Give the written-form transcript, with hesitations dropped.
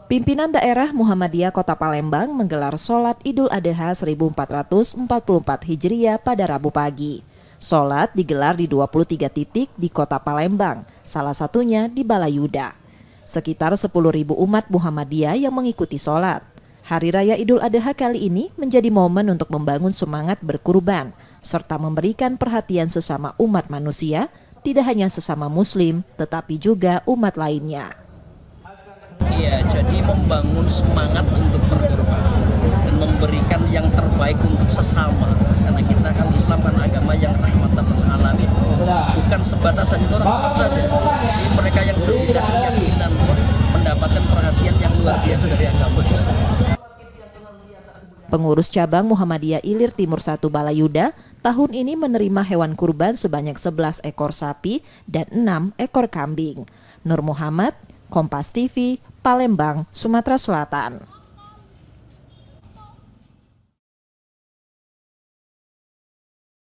Pimpinan daerah Muhammadiyah Kota Palembang menggelar sholat Idul Adha 1444 Hijriah pada Rabu pagi. Sholat digelar di 23 titik di Kota Palembang, salah satunya di Balayuda. Sekitar 10.000 umat Muhammadiyah yang mengikuti sholat. Hari Raya Idul Adha kali ini menjadi momen untuk membangun semangat berkurban, serta memberikan perhatian sesama umat manusia, tidak hanya sesama Muslim, tetapi juga umat lainnya. Iya, jadi membangun semangat untuk berkorban dan memberikan yang terbaik untuk sesama. Karena kita kan Islam kan agama yang rahmatan lil alamin. Bukan sebatas hanya orang Islam saja. Jadi mereka yang berbeda keyakinan pun mendapatkan perhatian yang luar biasa dari agama Islam. Pengurus cabang Muhammadiyah Ilir Timur 1 Balayuda tahun ini menerima hewan kurban sebanyak 11 ekor sapi dan 6 ekor kambing. Nur Muhammad, Kompas TV, Palembang, Sumatera Selatan.